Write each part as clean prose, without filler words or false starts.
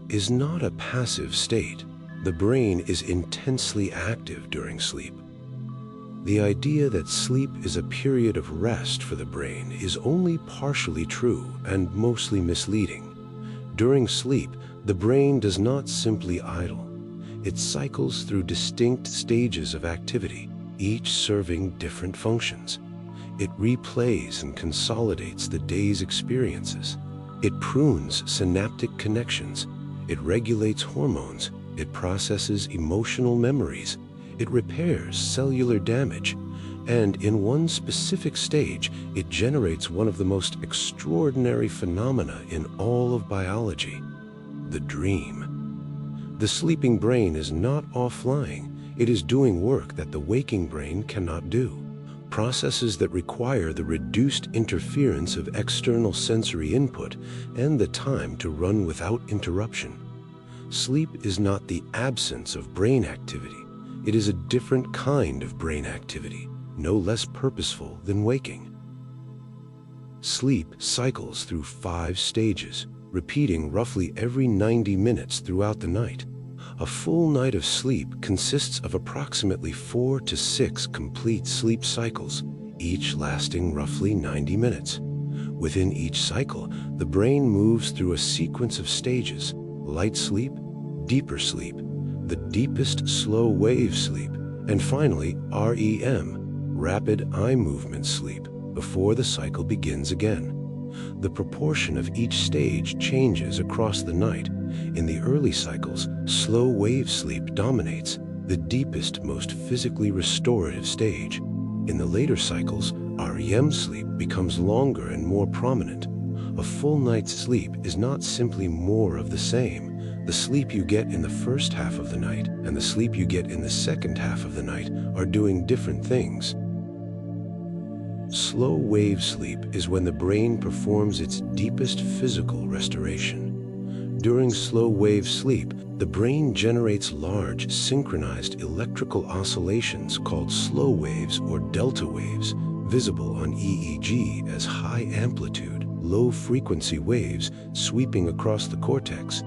is not a passive state. The brain is intensely active during sleep. The idea that sleep is a period of rest for the brain is only partially true and mostly misleading. During sleep, the brain does not simply idle. It cycles through distinct stages of activity, each serving different functions. It replays and consolidates the day's experiences. It prunes synaptic connections. It regulates hormones. It processes emotional memories. It repairs cellular damage. And in one specific stage, it generates one of the most extraordinary phenomena in all of biology: the dream. The sleeping brain is not offline. It is doing work that the waking brain cannot do. Processes that require the reduced interference of external sensory input and the time to run without interruption. Sleep is not the absence of brain activity. It is a different kind of brain activity, no less purposeful than waking. Sleep cycles through 5 stages, repeating roughly every 90 minutes throughout the night. A full night of sleep consists of approximately 4 to 6 complete sleep cycles, each lasting roughly 90 minutes. Within each cycle, the brain moves through a sequence of stages: light sleep, deeper sleep, the deepest slow wave sleep, and finally REM, rapid eye movement sleep, before the cycle begins again. The proportion of each stage changes across the night. In the early cycles, slow wave sleep dominates, the deepest, most physically restorative stage. In the later cycles, REM sleep becomes longer and more prominent. A full night's sleep is not simply more of the same. The sleep you get in the first half of the night and the sleep you get in the second half of the night are doing different things. Slow wave sleep is when the brain performs its deepest physical restoration. During slow wave sleep, the brain generates large, synchronized electrical oscillations called slow waves or delta waves, visible on EEG as high amplitude, low frequency waves sweeping across the cortex.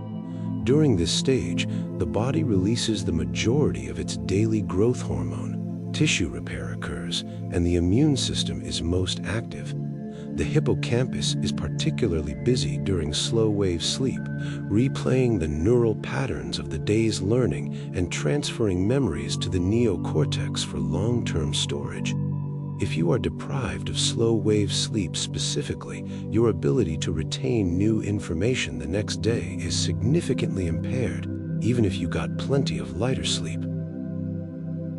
During this stage, the body releases the majority of its daily growth hormone. Tissue repair occurs, and the immune system is most active. The hippocampus is particularly busy during slow wave sleep, replaying the neural patterns of the day's learning and transferring memories to the neocortex for long-term storage. If you are deprived of slow wave sleep specifically, your ability to retain new information the next day is significantly impaired, even if you got plenty of lighter sleep.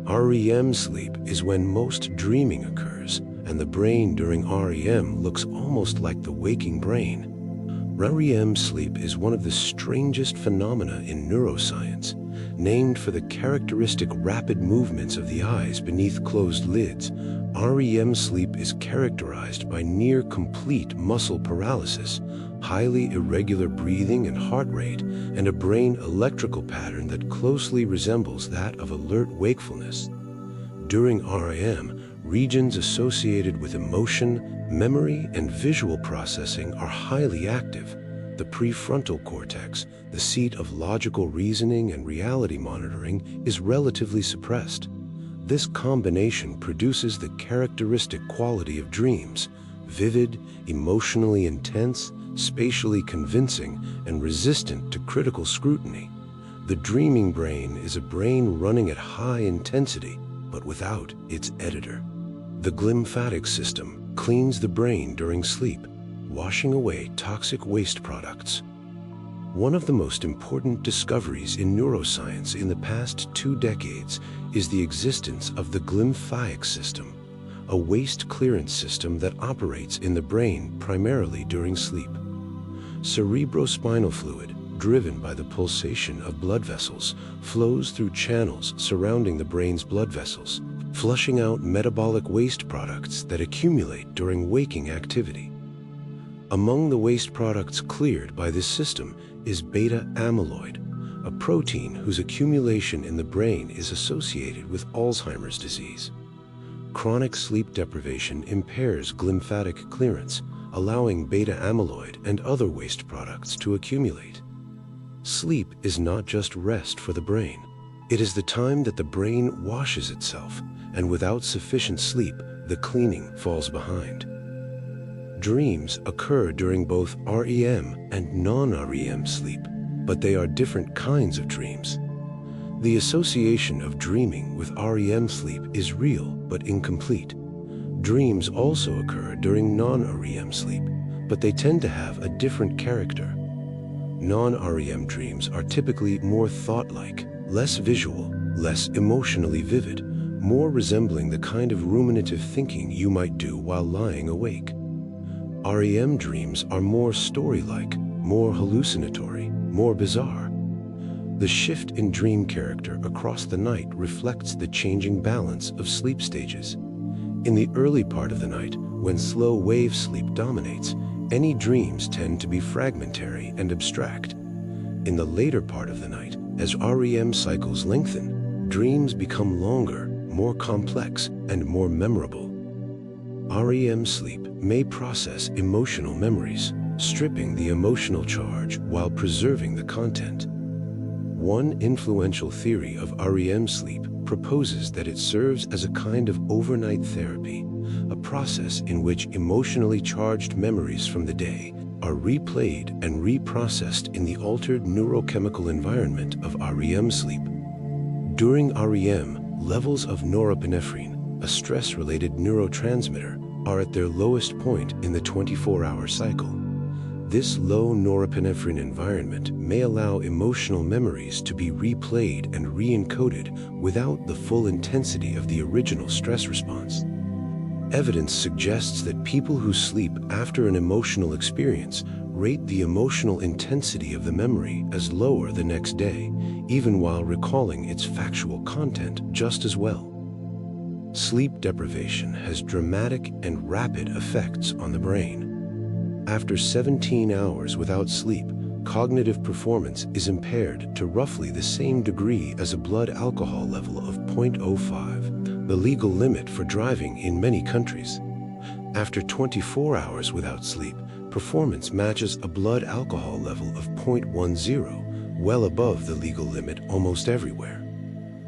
REM sleep is when most dreaming occurs, and the brain during REM looks almost like the waking brain. REM sleep is one of the strangest phenomena in neuroscience. Named for the characteristic rapid movements of the eyes beneath closed lids, REM sleep is characterized by near-complete muscle paralysis, highly irregular breathing and heart rate, and a brain electrical pattern that closely resembles that of alert wakefulness. During REM, regions associated with emotion, memory, and visual processing are highly active. The prefrontal cortex, the seat of logical reasoning and reality monitoring, is relatively suppressed. This combination produces the characteristic quality of dreams: vivid, emotionally intense, spatially convincing, and resistant to critical scrutiny. The dreaming brain is a brain running at high intensity, but without its editor. The glymphatic system cleans the brain during sleep, washing away toxic waste products. One of the most important discoveries in neuroscience in the past 2 decades is the existence of the glymphatic system, a waste clearance system that operates in the brain primarily during sleep. Cerebrospinal fluid, driven by the pulsation of blood vessels, flows through channels surrounding the brain's blood vessels, flushing out metabolic waste products that accumulate during waking activity. Among the waste products cleared by this system is beta amyloid, a protein whose accumulation in the brain is associated with Alzheimer's disease. Chronic sleep deprivation impairs glymphatic clearance, allowing beta amyloid and other waste products to accumulate. Sleep is not just rest for the brain. It is the time that the brain washes itself, and without sufficient sleep, the cleaning falls behind. Dreams occur during both REM and non-REM sleep, but they are different kinds of dreams. The association of dreaming with REM sleep is real but incomplete. Dreams also occur during non-REM sleep, but they tend to have a different character. Non-REM dreams are typically more thought-like, less visual, less emotionally vivid, more resembling the kind of ruminative thinking you might do while lying awake. REM dreams are more story-like, more hallucinatory, more bizarre. The shift in dream character across the night reflects the changing balance of sleep stages. In the early part of the night, when slow wave sleep dominates, any dreams tend to be fragmentary and abstract. In the later part of the night, as REM cycles lengthen, dreams become longer, more complex, and more memorable. REM sleep may process emotional memories, stripping the emotional charge while preserving the content. One influential theory of REM sleep proposes that it serves as a kind of overnight therapy, a process in which emotionally charged memories from the day are replayed and reprocessed in the altered neurochemical environment of REM sleep. During REM, levels of norepinephrine, a stress-related neurotransmitter, are at their lowest point in the 24-hour cycle. This low norepinephrine environment may allow emotional memories to be replayed and re-encoded without the full intensity of the original stress response. Evidence suggests that people who sleep after an emotional experience rate the emotional intensity of the memory as lower the next day, even while recalling its factual content just as well. Sleep deprivation has dramatic and rapid effects on the brain. After 17 hours without sleep, cognitive performance is impaired to roughly the same degree as a blood alcohol level of 0.05, the legal limit for driving in many countries. After 24 hours without sleep, performance matches a blood alcohol level of 0.10, well above the legal limit almost everywhere.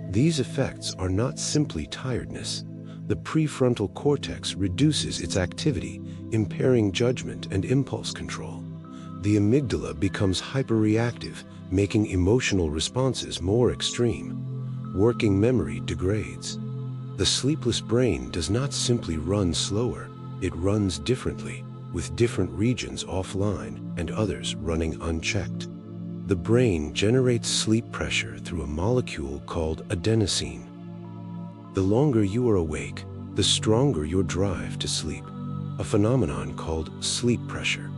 These effects are not simply tiredness. The prefrontal cortex reduces its activity, impairing judgment and impulse control. The amygdala becomes hyperreactive, making emotional responses more extreme. Working memory degrades. The sleepless brain does not simply run slower, it runs differently, with different regions offline and others running unchecked. The brain generates sleep pressure through a molecule called adenosine. The longer you are awake, the stronger your drive to sleep, a phenomenon called sleep pressure.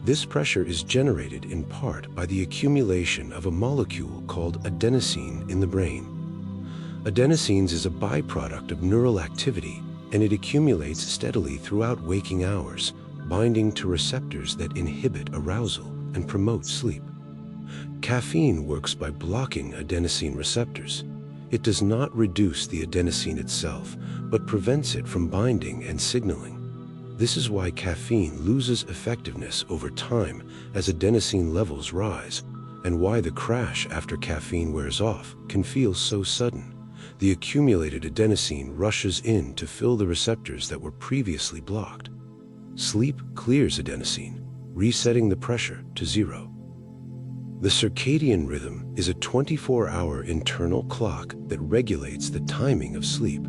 This pressure is generated in part by the accumulation of a molecule called adenosine in the brain. Adenosine is a byproduct of neural activity, and it accumulates steadily throughout waking hours, binding to receptors that inhibit arousal and promote sleep. Caffeine works by blocking adenosine receptors. It does not reduce the adenosine itself, but prevents it from binding and signaling. This is why caffeine loses effectiveness over time as adenosine levels rise, and why the crash after caffeine wears off can feel so sudden. The accumulated adenosine rushes in to fill the receptors that were previously blocked. Sleep clears adenosine, resetting the pressure to zero. The circadian rhythm is a 24-hour internal clock that regulates the timing of sleep.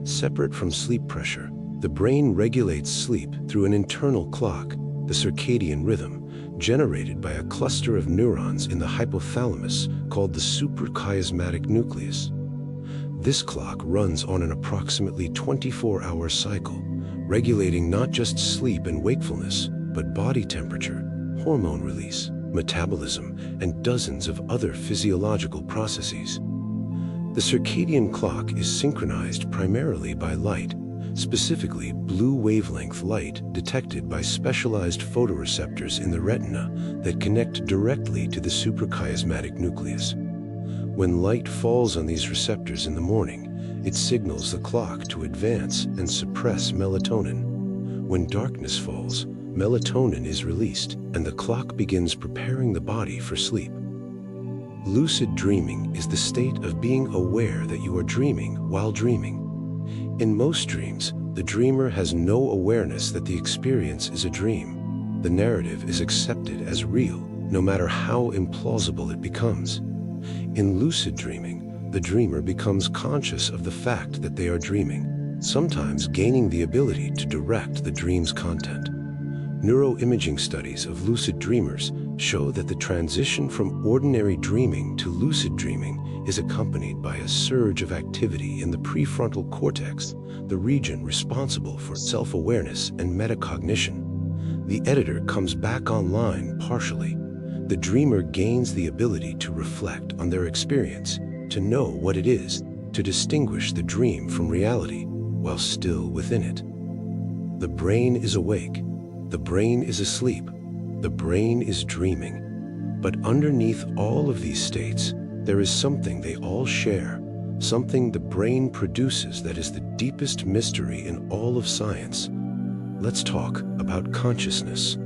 Separate from sleep pressure, the brain regulates sleep through an internal clock, the circadian rhythm, generated by a cluster of neurons in the hypothalamus called the suprachiasmatic nucleus. This clock runs on an approximately 24-hour cycle, regulating not just sleep and wakefulness, but body temperature, hormone release, metabolism, and dozens of other physiological processes. The circadian clock is synchronized primarily by light, specifically blue wavelength light detected by specialized photoreceptors in the retina that connect directly to the suprachiasmatic nucleus. When light falls on these receptors in the morning, it signals the clock to advance and suppress melatonin. When darkness falls, melatonin is released, and the clock begins preparing the body for sleep. Lucid dreaming is the state of being aware that you are dreaming while dreaming. In most dreams, the dreamer has no awareness that the experience is a dream. The narrative is accepted as real, no matter how implausible it becomes. In lucid dreaming, the dreamer becomes conscious of the fact that they are dreaming, sometimes gaining the ability to direct the dream's content. Neuroimaging studies of lucid dreamers show that the transition from ordinary dreaming to lucid dreaming is accompanied by a surge of activity in the prefrontal cortex, the region responsible for self-awareness and metacognition. The editor comes back online partially. The dreamer gains the ability to reflect on their experience, to know what it is, to distinguish the dream from reality, while still within it. The brain is awake. The brain is asleep. The brain is dreaming. But underneath all of these states, there is something they all share, something the brain produces that is the deepest mystery in all of science. Let's talk about consciousness.